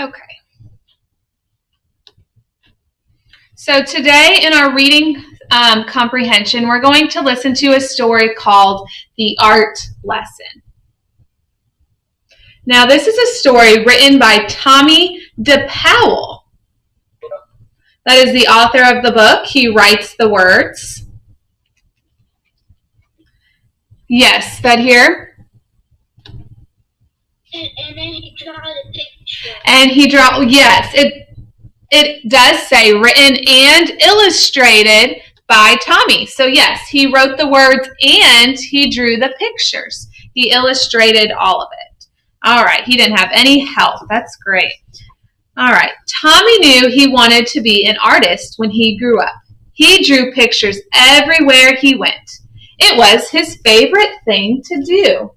Okay. So today in our reading comprehension, we're going to listen to a story called The Art Lesson. Now, this is a story written by Tommy DePowell. That is the author of the book. He writes the words. Yes, that here. And then he draws a picture. And he yes, it does say written and illustrated by Tommy. So yes, he wrote the words and he drew the pictures. He illustrated all of it. All right, he didn't have any help. That's great. All right, Tommy knew he wanted to be an artist when he grew up. He drew pictures everywhere he went. It was his favorite thing to do.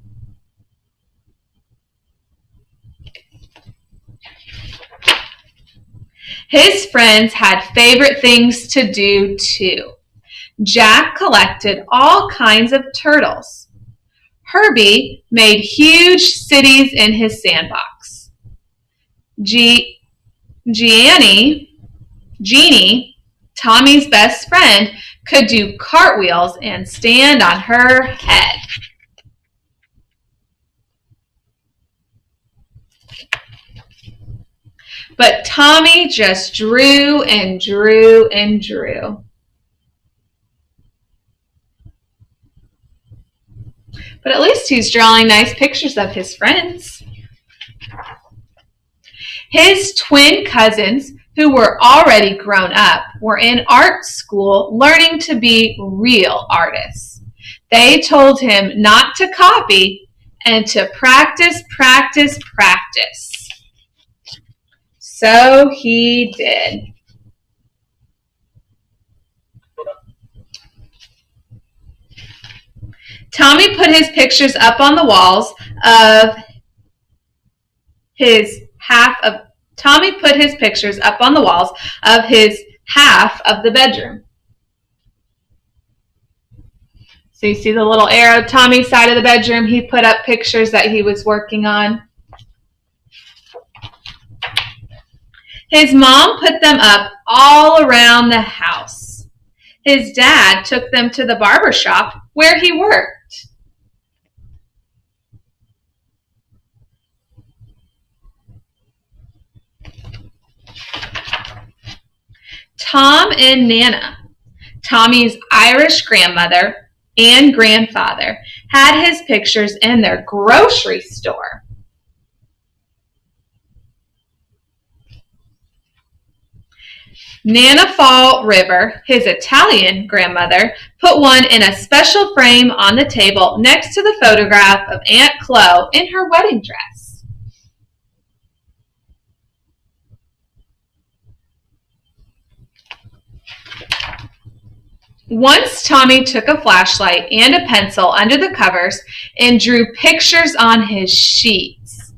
His friends had favorite things to do too. Jack collected all kinds of turtles. Herbie made huge cities in his sandbox. Jeannie, Tommy's best friend, could do cartwheels and stand on her head. But Tommy just drew and drew and drew. But at least he's drawing nice pictures of his friends. His twin cousins, who were already grown up, were in art school learning to be real artists. They told him not to copy and to practice, practice, practice. So he did. Tommy put his pictures up on the walls of his half of the bedroom. So you see the little arrow, Tommy's side of the bedroom, he put up pictures that he was working on. His mom put them up all around the house. His dad took them to the barber shop where he worked. Tom and Nana, Tommy's Irish grandmother and grandfather, had his pictures in their grocery store. Nana Fall River, his Italian grandmother, put one in a special frame on the table next to the photograph of Aunt Chloe in her wedding dress. Once Tommy took a flashlight and a pencil under the covers and drew pictures on his sheets.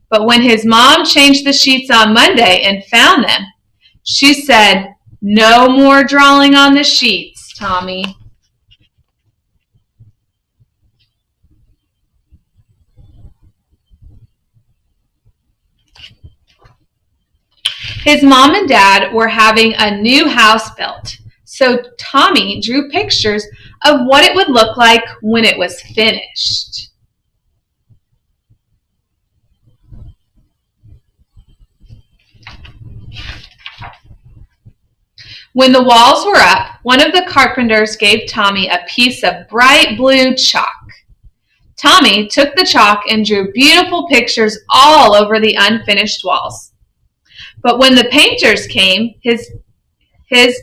But when his mom changed the sheets on Monday and found them, she said, "No more drawing on the sheets, Tommy." His mom and dad were having a new house built, so Tommy drew pictures of what it would look like when it was finished. When the walls were up, one of the carpenters gave Tommy a piece of bright blue chalk. Tommy took the chalk and drew beautiful pictures all over the unfinished walls. But when the painters came, his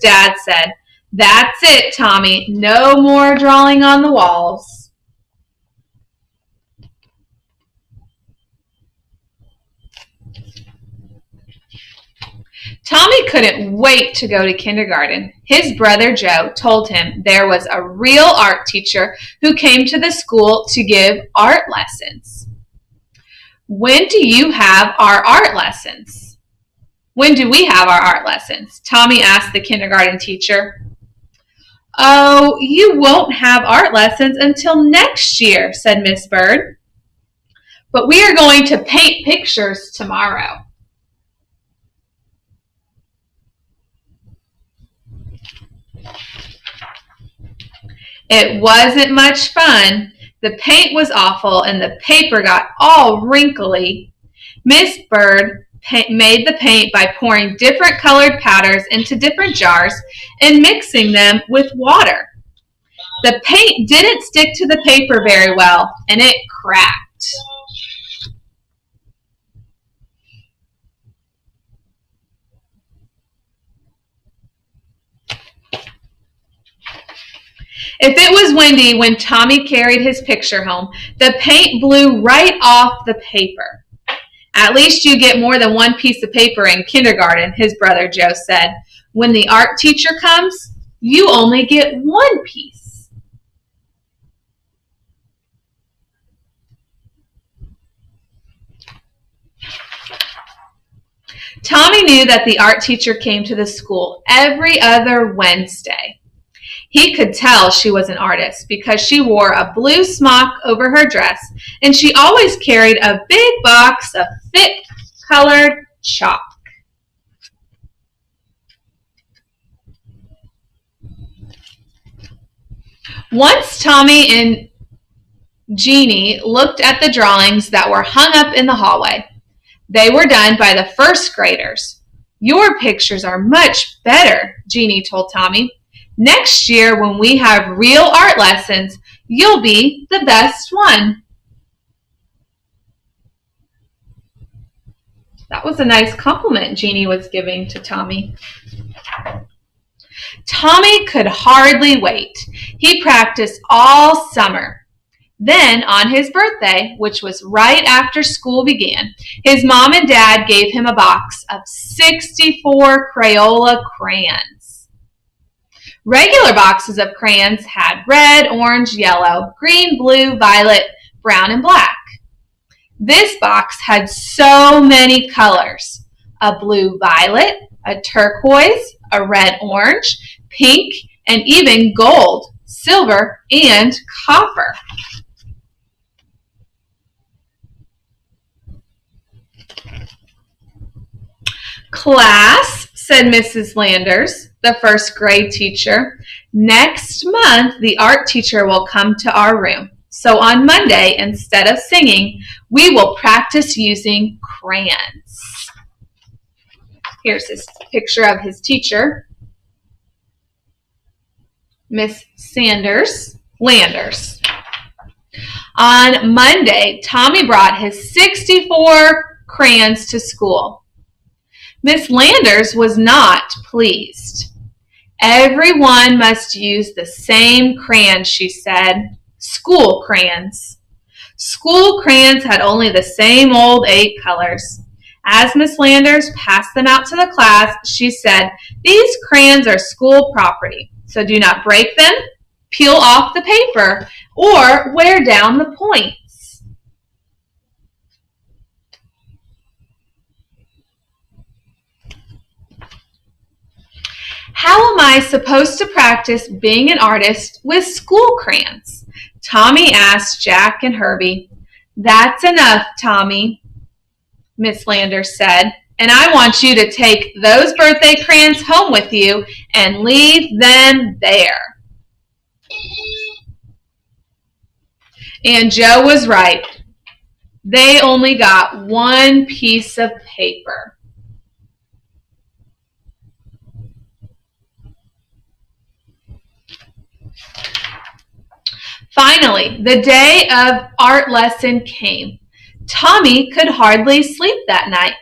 dad said, "That's it, Tommy. No more drawing on the walls." Tommy couldn't wait to go to kindergarten. His brother Joe told him there was a real art teacher who came to the school to give art lessons. When do you have our art lessons? When do we have our art lessons? Tommy asked the kindergarten teacher. "Oh, you won't have art lessons until next year," said Miss Bird. "But we are going to paint pictures tomorrow." It wasn't much fun. The paint was awful and the paper got all wrinkly. Miss Bird made the paint by pouring different colored powders into different jars and mixing them with water. The paint didn't stick to the paper very well and it cracked. If it was windy when Tommy carried his picture home, the paint blew right off the paper. At least you get more than one piece of paper in kindergarten, his brother Joe said. When the art teacher comes, you only get one piece. Tommy knew that the art teacher came to the school every other Wednesday. He could tell she was an artist because she wore a blue smock over her dress and she always carried a big box of thick colored chalk. Once Tommy and Jeannie looked at the drawings that were hung up in the hallway. They were done by the first graders. Your pictures are much better, Jeannie told Tommy. Next year, when we have real art lessons, you'll be the best one. That was a nice compliment Jeannie was giving to Tommy. Tommy could hardly wait. He practiced all summer. Then, on his birthday, which was right after school began, his mom and dad gave him a box of 64 Crayola crayons. Regular boxes of crayons had red, orange, yellow, green, blue, violet, brown, and black. This box had so many colors: a blue violet, a turquoise, a red orange, pink, and even gold, silver, and copper. Class, said Mrs. Landers, the first grade teacher, next month the art teacher will come to our room. So on Monday, instead of singing, we will practice using crayons. Here's his picture of his teacher, Miss Landers. On Monday, Tommy brought his 64 crayons to school. Miss Landers was not pleased. Everyone must use the same crayons, she said. School crayons. School crayons had only the same old 8 colors. As Miss Landers passed them out to the class, she said, "These crayons are school property, so do not break them, peel off the paper, or wear down the points." How am I supposed to practice being an artist with school crayons? Tommy asked Jack and Herbie. That's enough, Tommy, Miss Landers said, and I want you to take those birthday crayons home with you and leave them there. And Joe was right. They only got one piece of paper. Finally, the day of art lesson came. Tommy could hardly sleep that night.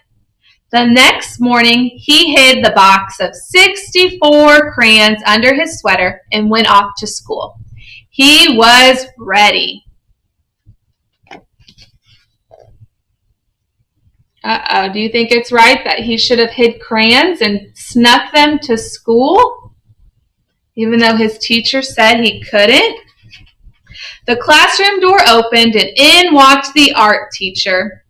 The next morning, he hid the box of 64 crayons under his sweater and went off to school. He was ready. Do you think it's right that he should have hid crayons and snuck them to school, even though his teacher said he couldn't? The classroom door opened and in walked the art teacher.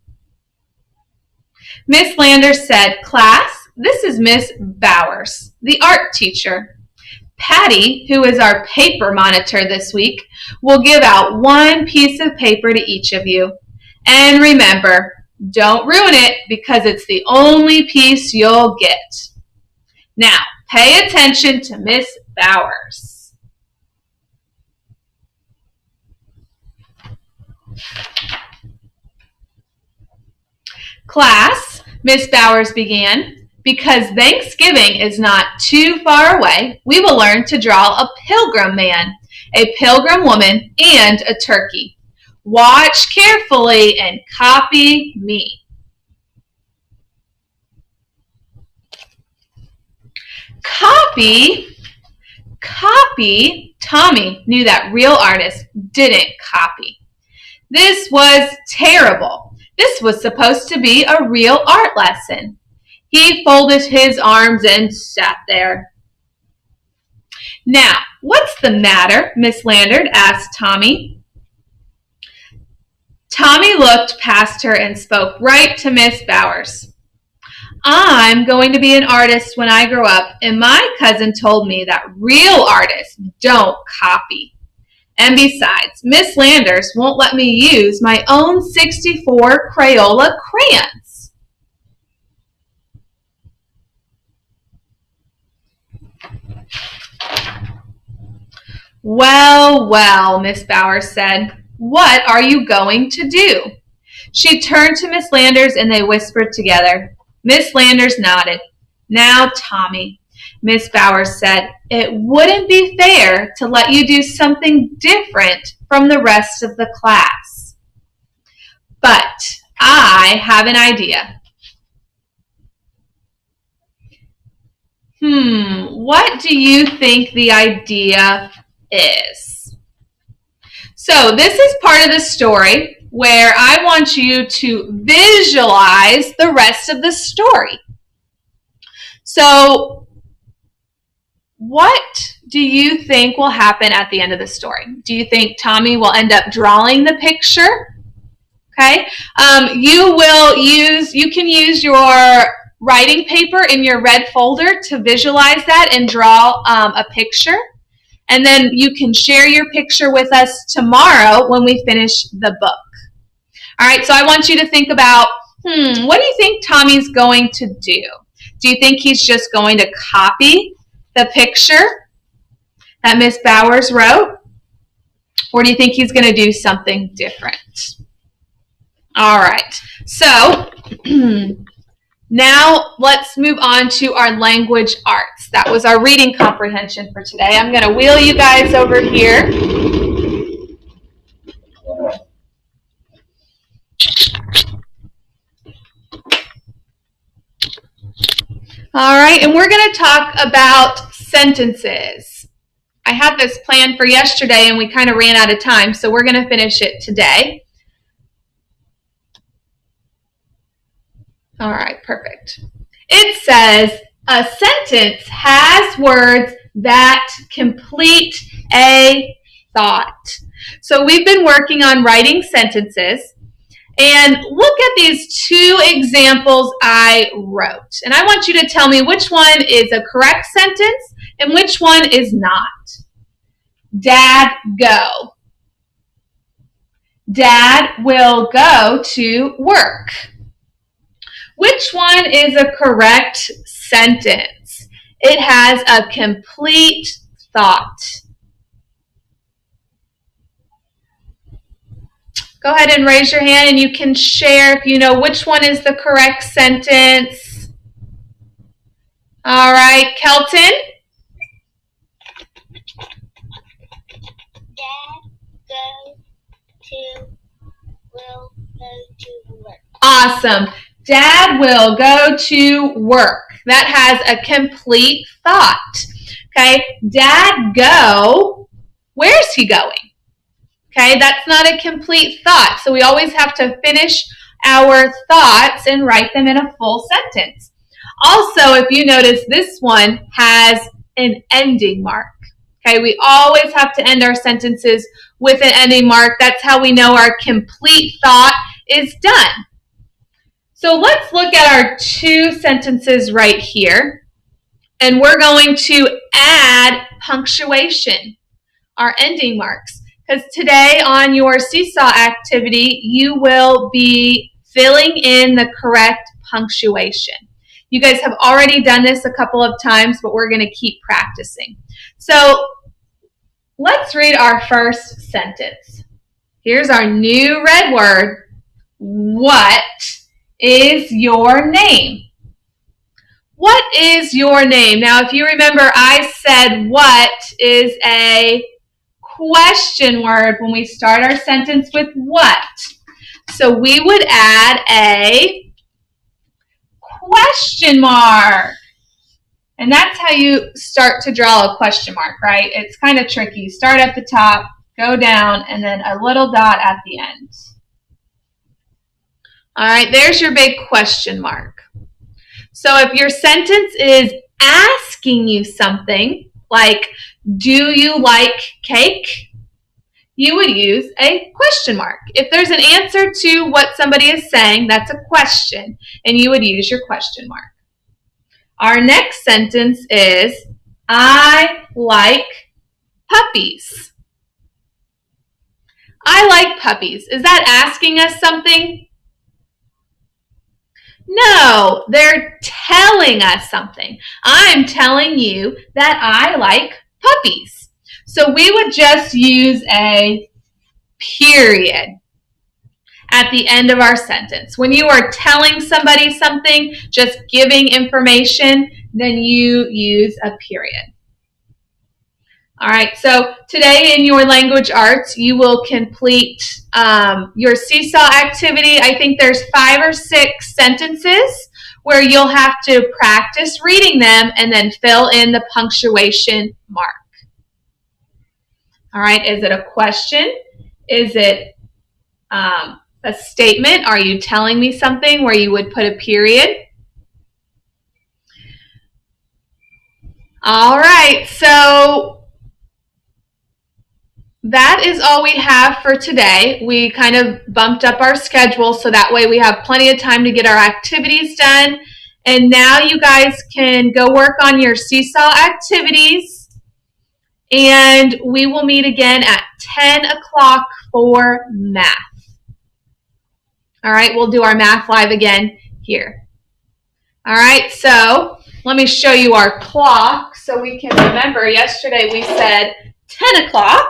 Miss Landers said, "Class, this is Miss Bowers, the art teacher. Patty, who is our paper monitor this week, will give out one piece of paper to each of you. And remember, don't ruin it because it's the only piece you'll get. Now, pay attention to Miss Bowers." Class, Miss Bowers began, because Thanksgiving is not too far away, we will learn to draw a pilgrim man, a pilgrim woman, and a turkey. Watch carefully and copy me. Copy? Copy? Tommy knew that real artists didn't copy. This was terrible. This was supposed to be a real art lesson. He folded his arms and sat there. Now, what's the matter? Miss Landard asked Tommy. Tommy looked past her and spoke right to Miss Bowers. I'm going to be an artist when I grow up, and my cousin told me that real artists don't copy. And besides, Miss Landers won't let me use my own 64 Crayola crayons. Well, well, Miss Bowers said, what are you going to do? She turned to Miss Landers and they whispered together. Miss Landers nodded. Now, Tommy, Miss Bowers said, it wouldn't be fair to let you do something different from the rest of the class. But I have an idea. What do you think the idea is? So this is part of the story where I want you to visualize the rest of the story. So what do you think will happen at the end of the story? Do you think Tommy will end up drawing the picture? Okay. You can use your writing paper in your red folder to visualize that and draw a picture. And then you can share your picture with us tomorrow when we finish the book. All right, so I want you to think about, what do you think Tommy's going to do? Do you think he's just going to copy the picture that Miss Bowers wrote? Or do you think he's going to do something different? All right, so now let's move on to our language arts. That was our reading comprehension for today. I'm going to wheel you guys over here. All right, and we're going to talk about sentences. I had this planned for yesterday and we kind of ran out of time, so we're going to finish it today. All right, perfect. It says, a sentence has words that complete a thought. So we've been working on writing sentences. And look at these two examples I wrote. And I want you to tell me which one is a correct sentence and which one is not. Dad, go. Dad will go to work. Which one is a correct sentence? It has a complete thought. Go ahead and raise your hand and you can share if you know which one is the correct sentence. All right, Kelton? Will go to work. Awesome. Dad will go to work. That has a complete thought. Okay, Dad go. Where's he going? Okay, that's not a complete thought. So we always have to finish our thoughts and write them in a full sentence. Also, if you notice, this one has an ending mark. Okay, we always have to end our sentences with an ending mark. That's how we know our complete thought is done. So let's look at our two sentences right here. And we're going to add punctuation, our ending marks. Because today on your seesaw activity, you will be filling in the correct punctuation. You guys have already done this a couple of times, but we're going to keep practicing. So let's read our first sentence. Here's our new red word. What is your name? What is your name? Now, if you remember, I said what is a question word when we start our sentence with what. So we would add a question mark. And that's how you start to draw a question mark, right? It's kind of tricky. You start at the top, go down, and then a little dot at the end. All right, there's your big question mark. So if your sentence is asking you something, like, do you like cake? You would use a question mark. If there's an answer to what somebody is saying, that's a question, and you would use your question mark. Our next sentence is, I like puppies. I like puppies. Is that asking us something? No, they're telling us something. I'm telling you that I like puppies. So we would just use a period at the end of our sentence. When you are telling somebody something, just giving information, then you use a period. All right, so today in your language arts, you will complete your seesaw activity. I think there's 5 or 6 sentences where you'll have to practice reading them and then fill in the punctuation mark. All right, is it a question? Is it a statement? Are you telling me something where you would put a period? All right, so that is all we have for today. We kind of bumped up our schedule so that way we have plenty of time to get our activities done. And now you guys can go work on your seesaw activities. And we will meet again at 10 o'clock for math. All right, we'll do our math live again here. All right, so let me show you our clock so we can remember. Yesterday we said 10 o'clock.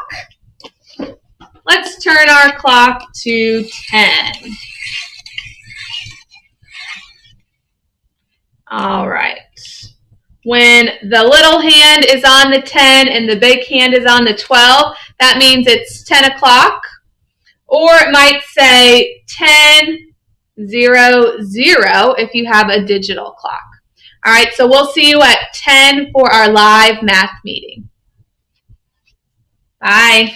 Let's turn our clock to 10. All right. When the little hand is on the 10 and the big hand is on the 12, that means it's 10 o'clock. Or it might say 10:00 if you have a digital clock. All right, so we'll see you at 10 for our live math meeting. Bye.